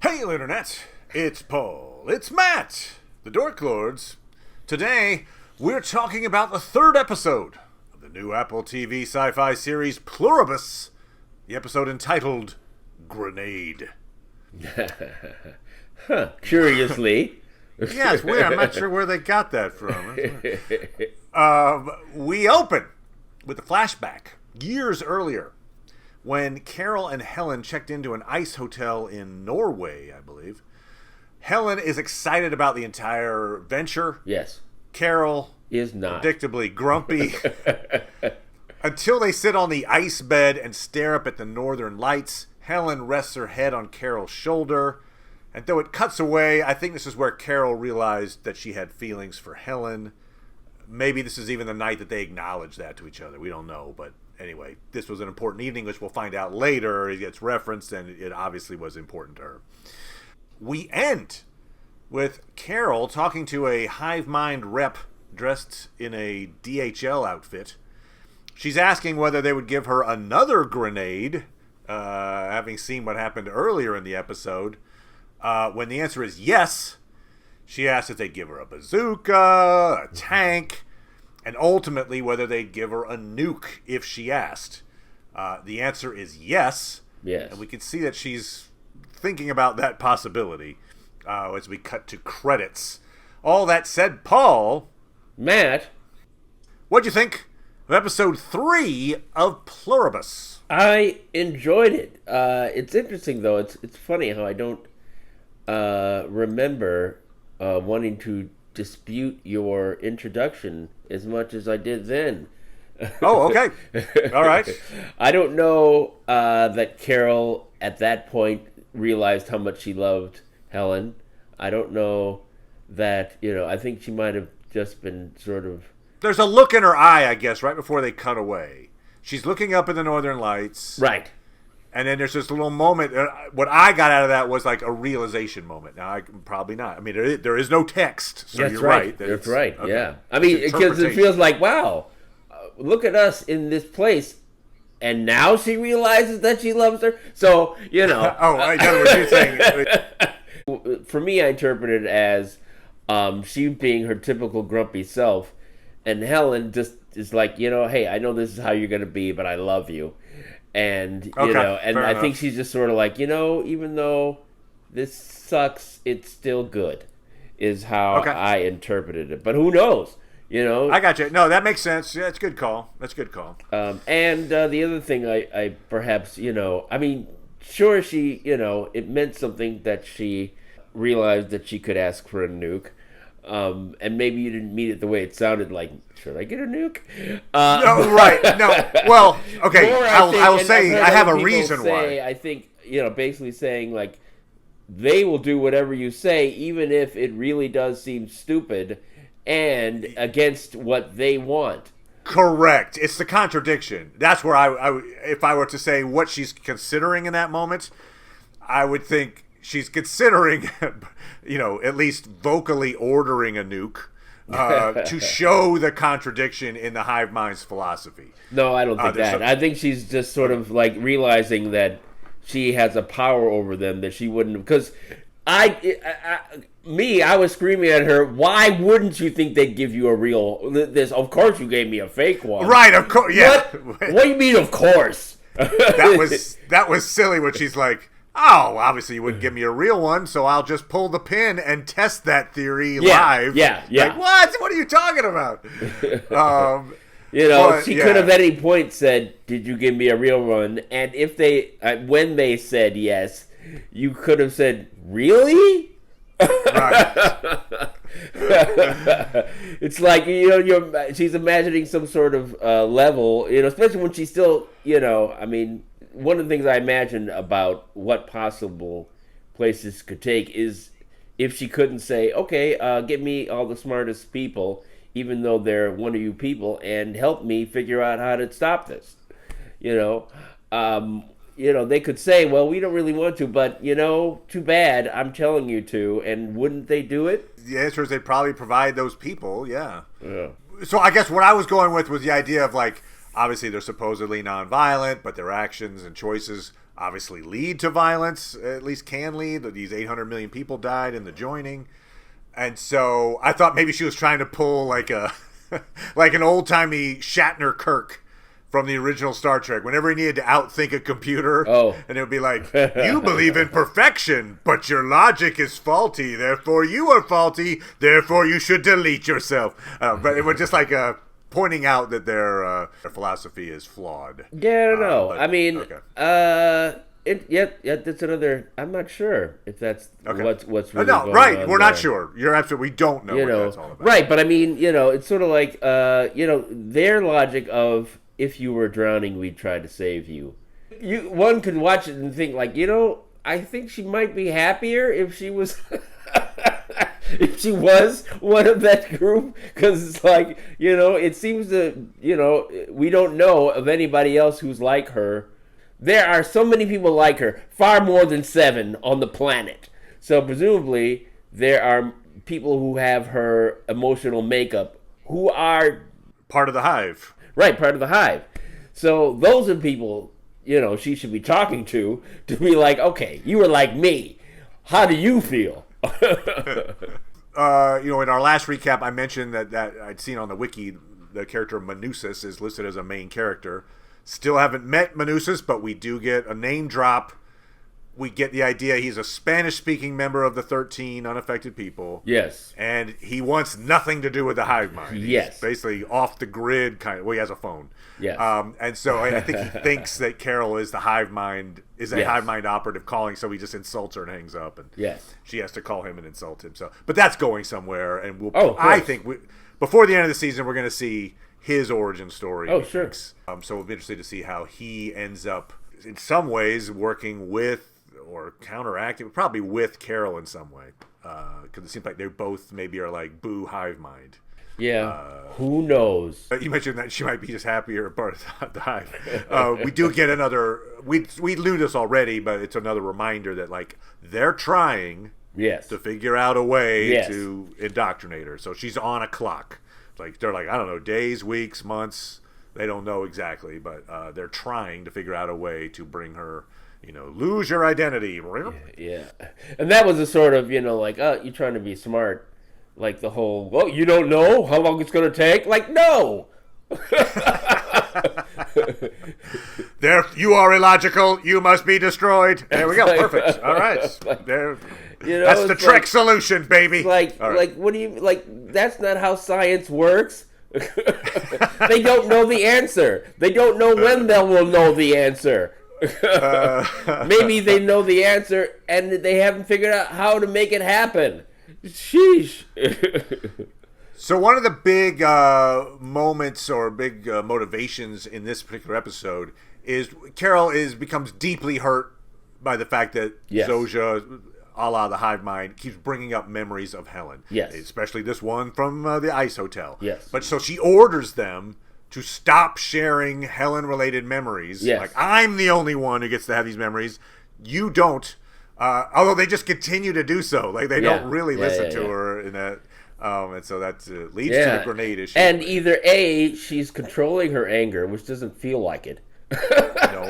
Hail, Internet! It's Paul. It's Matt, the Dork Lords. Today, we're talking about the third episode of the new AppleTv sci-fi series Plur1bus, the episode entitled Grenade. Curiously. Yeah, it's weird. I'm not sure where they got that from. We open with a flashback years earlier when Carol and Helen checked into an ice hotel in Norway, I believe. Helen is excited about the entire venture. Yes. Carol is not. Predictably grumpy. Until they sit on the ice bed and stare up at the northern lights. Helen rests her head on Carol's shoulder. And though it cuts away, I think this is where Carol realized that she had feelings for Helen. Maybe this is even the night that they acknowledge that to each other. We don't know, but anyway, this was an important evening, which we'll find out later. It gets referenced, and it obviously was important to her. We end with Carol talking to a hive mind rep dressed in a DHL outfit. She's asking whether they would give her another grenade, having seen what happened earlier in the episode. When the answer is yes, she asks if they'd give her a bazooka, a tank, and ultimately whether they'd give her a nuke if she asked. The answer is yes. Yes. And we can see that she's thinking about that possibility as we cut to credits. All that said, Paul. Matt. What'd you think of episode 3 of Plur1bus? I enjoyed it. It's interesting, though. It's funny how I don't remember wanting to dispute your introduction as much as I did then. Oh, okay. All right. I don't know that Carol at that point realized how much she loved Helen. I don't know that, I think she might have just been sort of... There's a look in her eye, I guess, right before they cut away. She's looking up at the northern lights. Right. And then there's this little moment. What I got out of that was like a realization moment. Now, probably not. I mean, there is no text, so That's you're right. That's right, okay. Yeah. I mean, because it feels like, wow, look at us in this place. And now she realizes that she loves her. So, Oh, I know what you're saying. For me, I interpret it as she being her typical grumpy self. And Helen just is like, hey, I know this is how you're going to be, but I love you. And, and I think she's just sort of like, even though this sucks, it's still good, is how I interpreted it. But who knows, I got you. No, that makes sense. Yeah, that's a good call. And the other thing I perhaps, I mean, sure, she, it meant something that she realized that she could ask for a nuke. And maybe you didn't mean it the way it sounded like, should I get a nuke? No, right. No. Well, okay. I will say I have a reason why. I think, basically saying, like, they will do whatever you say, even if it really does seem stupid and against what they want. Correct. It's the contradiction. That's where I if I were to say what she's considering in that moment, I would think she's considering, at least vocally ordering a nuke to show the contradiction in the hive mind's philosophy. No, I don't think that. I think she's just sort of like realizing that she has a power over them that she wouldn't. Because I was screaming at her, why wouldn't you think they'd give you a real? This, of course, you gave me a fake one. Right? Of course. Yeah. What do you mean? Of course. that was silly. When she's like, oh, obviously you wouldn't give me a real one, so I'll just pull the pin and test that theory live. Yeah. Like, what? What are you talking about? She could have at any point said, did you give me a real one? And if when they said yes, you could have said, really? Right. It's like, she's imagining some sort of level, especially when she's still, I mean, one of the things I imagine about what possible places could take is if she couldn't say, okay, get me all the smartest people, even though they're one of you people, and help me figure out how to stop this. They could say, well, we don't really want to, but, too bad, I'm telling you to, and wouldn't they do it? The answer is they'd probably provide those people, yeah. So I guess what I was going with was the idea of, like, obviously they're supposedly nonviolent, but their actions and choices obviously lead to violence, at least can lead. These 800 million people died in the joining. And so I thought maybe she was trying to pull like a like an old-timey Shatner Kirk from the original Star Trek. Whenever he needed to outthink a computer, and it would be like, you believe in perfection, but your logic is faulty, therefore you are faulty, therefore you should delete yourself. But it was just like pointing out that their philosophy is flawed. Yeah, I don't know. But, I mean, okay. that's another. I'm not sure if that's what's really no, going right. on We're there. not sure. You're absolutely. We don't know what that's all about. Right, but I mean, it's sort of like their logic of if you were drowning, we'd try to save you. One could watch it and think like, I think she might be happier if she was. If she was one of that group, because it's like, it seems that, we don't know of anybody else who's like her. There are so many people like her, far more than 7 on the planet. So presumably there are people who have her emotional makeup who are part of the hive. Right, part of the hive. So those are people, she should be talking to be like, okay, you were like me. How do you feel? In our last recap, I mentioned that I'd seen on the wiki the character Manusis is listed as a main character. Still haven't met Manusis, but we do get a name drop. We get the idea he's a Spanish-speaking member of the 13 unaffected people. Yes. And he wants nothing to do with the hive mind. Yes. He's basically off the grid kind of. Well, he has a phone. Yes. And so I think he thinks that Carol is the hive mind, hive mind operative calling, so he just insults her and hangs up. And she has to call him and insult him. So, but that's going somewhere, and I think before the end of the season, we're going to see his origin story. Oh, sure. So we'll be interested to see how he ends up, in some ways, working with or counteracting, probably with Carol in some way, because it seems like they both maybe are like boo hive mind. Yeah, who knows? You mentioned that she might be just happier part of the hive. We do get another. We knew this already, but it's another reminder that like they're trying to figure out a way to indoctrinate her. So she's on a clock. Like they're like, I don't know, days, weeks, months. They don't know exactly, but they're trying to figure out a way to bring her. Lose your identity. Yeah. And that was a sort of, like, oh, you're trying to be smart. Like the whole, well, you don't know how long it's going to take? Like, no! There, you are illogical. You must be destroyed. There we go. Perfect. All right. There. That's the trick solution, baby. Like, what do you, that's not how science works. They don't know the answer. They don't know when they will know the answer. Maybe they know the answer and they haven't figured out how to make it happen. Sheesh. So one of the big moments or big motivations in this particular episode is Carol becomes deeply hurt by the fact that Zoja, a la the hive mind, keeps bringing up memories of Helen. Yes. Especially this one from the Ice Hotel. Yes. But so she orders them to stop sharing Helen-related memories. Yes. Like, I'm the only one who gets to have these memories. You don't. Although they just continue to do so. Like, they don't really listen to her in that. And so that leads to the grenade issue. And either A, she's controlling her anger, which doesn't feel like it. No.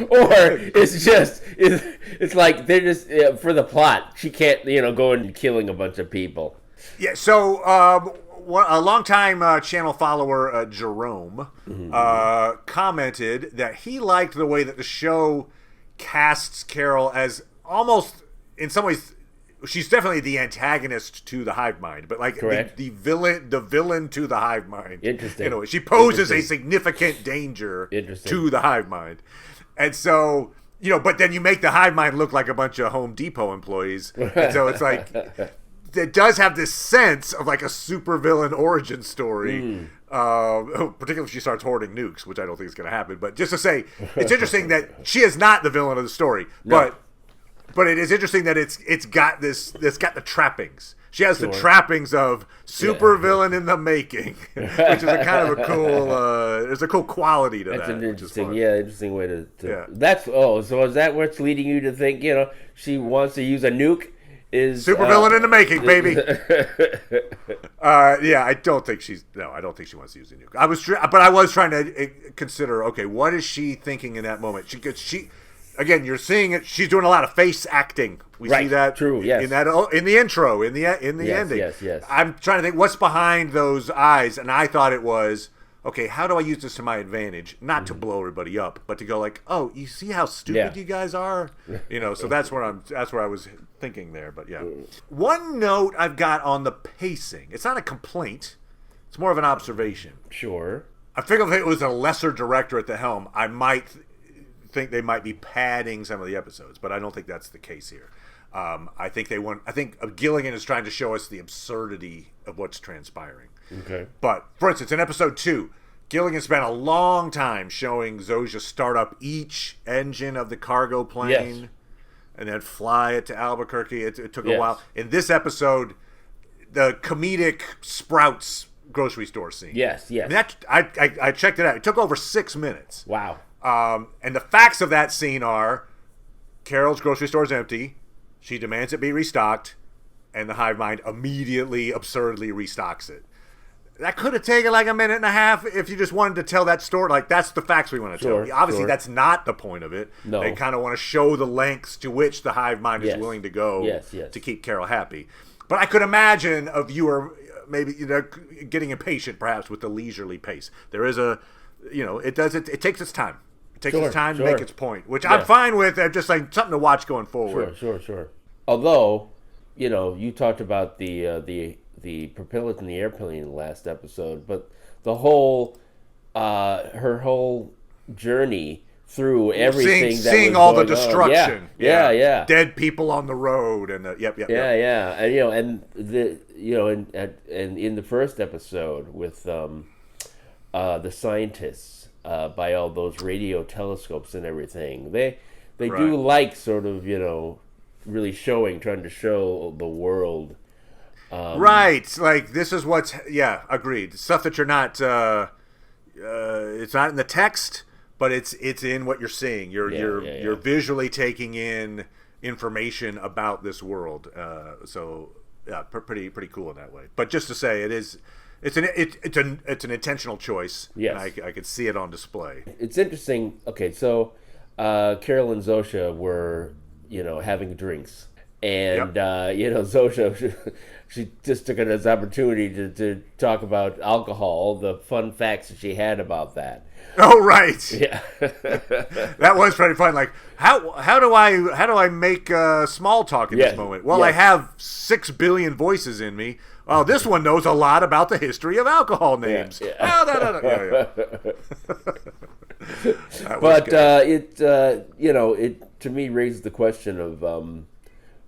Or it's like they're just, for the plot, she can't, go and killing a bunch of people. Yeah, so a longtime channel follower, Jerome, commented that he liked the way that the show casts Carol as almost, in some ways, she's definitely the antagonist to the hive mind, but like the villain to the hive mind. Interesting. She poses a significant danger to the hive mind. And so, but then you make the hive mind look like a bunch of Home Depot employees. And so it's like, it does have this sense of like a supervillain origin story, particularly if she starts hoarding nukes, which I don't think is going to happen. But just to say, it's interesting that she is not the villain of the story, but it is interesting that it's got the trappings. She has the trappings of supervillain in the making, which is a kind of a cool. There's a cool quality to that. That's an interesting way to. That's so is that what's leading you to think she wants to use a nuke is supervillain in the making, baby. Yeah, I don't think she wants to use the nuke. I was trying to consider. Okay, what is she thinking in that moment? She again, you're seeing it. She's doing a lot of face acting. We see that. True. Yes. In the intro, in the ending. Yes. I'm trying to think what's behind those eyes, and I thought it was. Okay, how do I use this to my advantage? Not to blow everybody up, but to go like, oh, you see how stupid you guys are? So that's where I was thinking there. But yeah. One note I've got on the pacing. It's not a complaint. It's more of an observation. Sure. I figure if it was a lesser director at the helm, I might think they might be padding some of the episodes, but I don't think that's the case here. I think Gilligan is trying to show us the absurdity of what's transpiring. Okay. But, for instance, in episode 2, Gilligan spent a long time showing Zosha start up each engine of the cargo plane and then fly it to Albuquerque. It took a while. In this episode, the comedic Sprouts grocery store scene. Yes. I checked it out. It took over 6 minutes. Wow. And the facts of that scene are Carol's grocery store is empty. She demands it be restocked. And the hive mind immediately, absurdly restocks it. That could have taken like a minute and a half if you just wanted to tell that story. Like, that's the facts we want to tell. Obviously, that's not the point of it. No. They kind of want to show the lengths to which the hive mind is willing to go to keep Carol happy. But I could imagine a viewer maybe getting impatient, perhaps, with the leisurely pace. There is it takes its time. It takes its time to make its point, which I'm fine with. I'm just like something to watch going forward. Sure. Although, you talked about the propellant in the airplane in the last episode, but the whole her whole journey through everything, seeing all the destruction, yeah, dead people on the road, and and and in the first episode with the scientists by all those radio telescopes and everything, they do like sort of really trying to show the world. Right, like this is what's agreed. Stuff that you're not, it's not in the text, but it's in what you're seeing. You're visually taking in information about this world. So pretty cool in that way. But just to say, it's an intentional choice. Yes, I could see it on display. It's interesting. Okay, so Carol and Zosha were having drinks. And, Zosha, she just took it as an opportunity to talk about alcohol, the fun facts that she had about that. Oh, right. Yeah. That was pretty fun. Like, how do I make small talk in this moment? Well, I have 6 billion voices in me. Oh, this one knows a lot about the history of alcohol names. But it to me raises the question of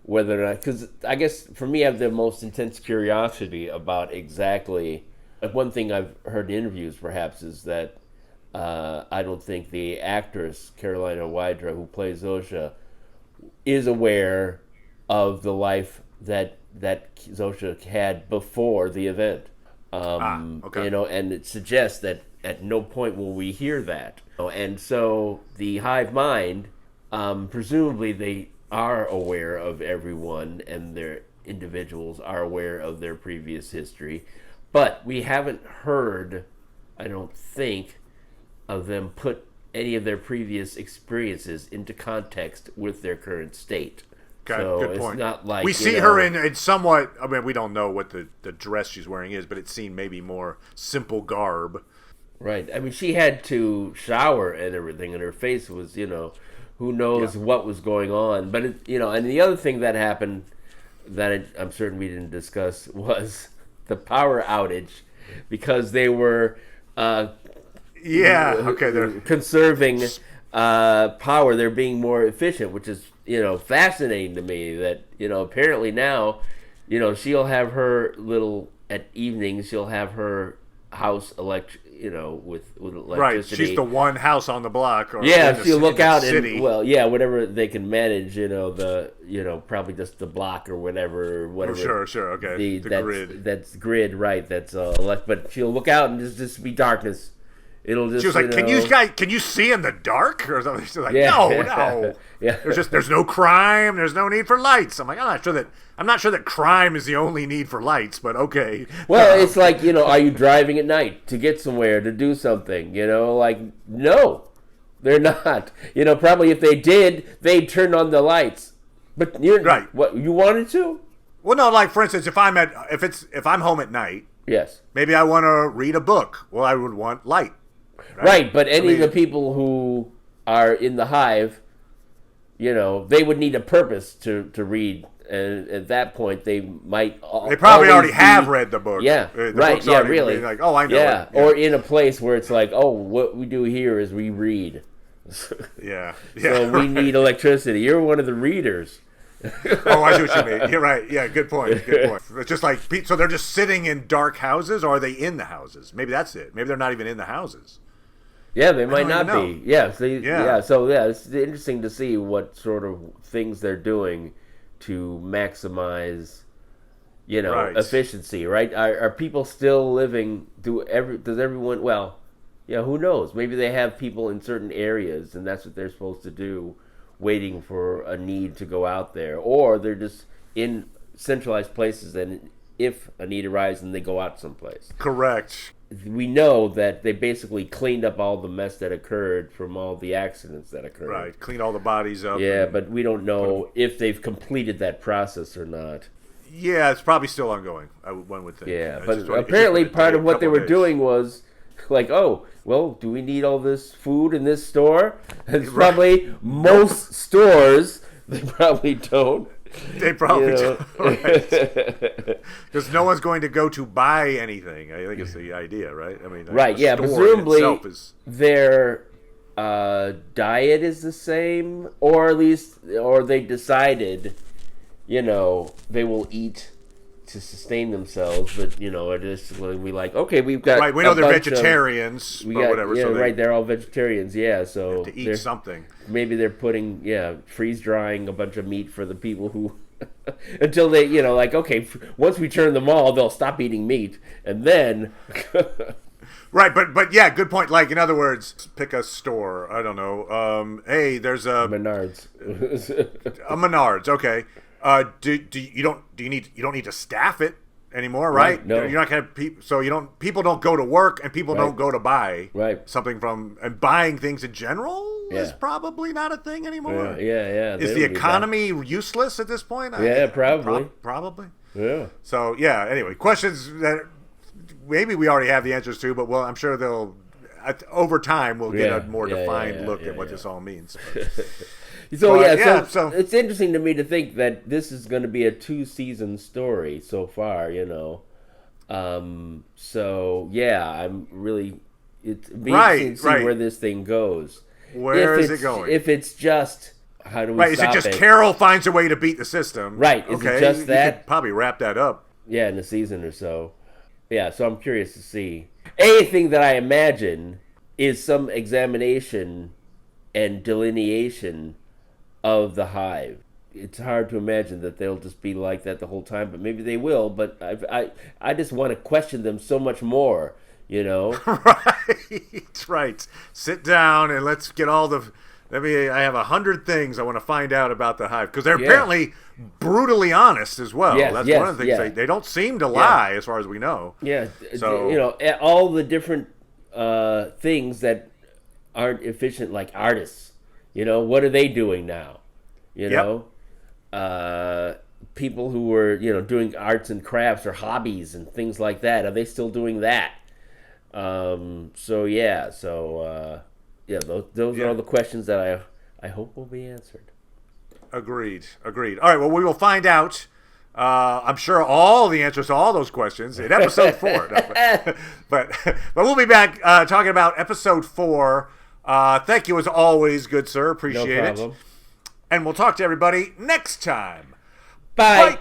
whether or not, because I guess for me I have the most intense curiosity about exactly, one thing I've heard in interviews perhaps is that I don't think the actress Carolina Wydra, who plays Zosha, is aware of the life that Zosha had before the event. Okay. And it suggests that at no point will we hear that. And so the hive mind, presumably they are aware of everyone, and their individuals are aware of their previous history, but we haven't heard, I don't think, of them put any of their previous experiences into context with their current state. Okay, so good point. It's not like we see her in somewhat. I mean, we don't know what the dress she's wearing is, but it's seen maybe more simple garb. Right. I mean, she had to shower and everything, and her face was, who knows what was going on. But, and the other thing that happened that I'm certain we didn't discuss was the power outage, because they were they're conserving power. They're being more efficient, which is, fascinating to me that, apparently now, she'll have her at evenings, she'll have her house with electricity. Right, she's the one house on the block. Or she'll look out city. And whatever they can manage. Probably just the block or whatever. Oh, sure, okay. The grid. That's grid, right? That's but she'll look out and just be darkness. It'll just. She was like, can you see in the dark or something? She's like, no. Yeah. There's no crime. There's no need for lights. I'm like, I'm not sure that crime is the only need for lights, but okay. Well, it's like, are you driving at night to get somewhere, to do something? Like, no, they're not. Probably if they did, they'd turn on the lights. But right. What, you wanted to? Well, no, like, for instance, if I'm home at night, yes, maybe I want to read a book. Well, I would want light. Right, but any of the people who are in the hive, they would need a purpose to read. And at that point, they might. They probably already have read the book. Yeah, right. Yeah, really. Like, oh, I know. Yeah. It. Yeah, or in a place where it's like, oh, what we do here is we read. Yeah. So we need electricity. You're one of the readers. Oh, I see what you mean. You're right. Yeah, good point. It's just like, so they're just sitting in dark houses, or are they in the houses? Maybe that's it. Maybe they're not even in the houses. Yeah, they might not be. Yeah. So it's interesting to see what sort of things they're doing to maximize, right. efficiency. Right? Are people still living? Does everyone? Well, yeah. Who knows? Maybe they have people in certain areas, and that's what they're supposed to do, waiting for a need to go out there, or they're just in centralized places, and if a need arises, and they go out someplace. Correct. We know that they basically cleaned up all the mess that occurred from all the accidents that occurred. Right, clean all the bodies up. Yeah, but we don't know if they've completed that process or not. Yeah, it's probably still ongoing, one would think. Yeah, but apparently part of what they were doing was like, oh, well, do we need all this food in this store? It's probably most stores, they probably don't. They probably don't. Because no one's going to go to buy anything. I think it's the idea, right? I mean, right, yeah, presumably their diet is the same, or at least, or they decided, they will eat to sustain themselves, but it is when we okay, we've got right. We know they're vegetarians, or whatever. Yeah, so right. They're all vegetarians. Yeah, so to eat something. Maybe they're putting freeze drying a bunch of meat for the people who until they okay, once we turn them all, they'll stop eating meat, and then. Right, but yeah, good point. Like, in other words, pick a store. I don't know. Hey, there's a Menards. A Menards. Okay. You don't need to staff it anymore, right? No. You're not gonna people don't go to work, and people don't go to buy something from, and buying things in general is probably not a thing anymore. Yeah. Is the economy useless at this point? Yeah, probably. Probably. Yeah. So yeah. Anyway, questions that maybe we already have the answers to, but I'm sure they'll over time we'll get a more defined look at what this all means. So it's interesting to me to think that this is going to be a 2-season story so far, So yeah, I'm really interesting to see where this thing goes. Where is it going? If it's just how do we stop is it just it? Carol finds a way to beat the system? Right. Is it just that? You could probably wrap that up. Yeah, in a season or so. Yeah, so I'm curious to see. Anything that I imagine is some examination and delineation of the hive. It's hard to imagine that they'll just be like that the whole time, but maybe they will. But I just want to question them so much more, Right. Sit down and let's get all the. I have 100 things I want to find out about the hive, because they're apparently brutally honest as well. That's one of the things they don't seem to lie, as far as we know. Yeah. So all the different things that aren't efficient, like artists. What are they doing now? People who were, doing arts and crafts or hobbies and things like that, are they still doing that? Those are all the questions that I hope will be answered. Agreed. All right, well, we will find out. I'm sure all the answers to all those questions in episode 4. But we'll be back talking about episode 4. Thank you as always, good sir. Appreciate it. And we'll talk to everybody next time. Bye.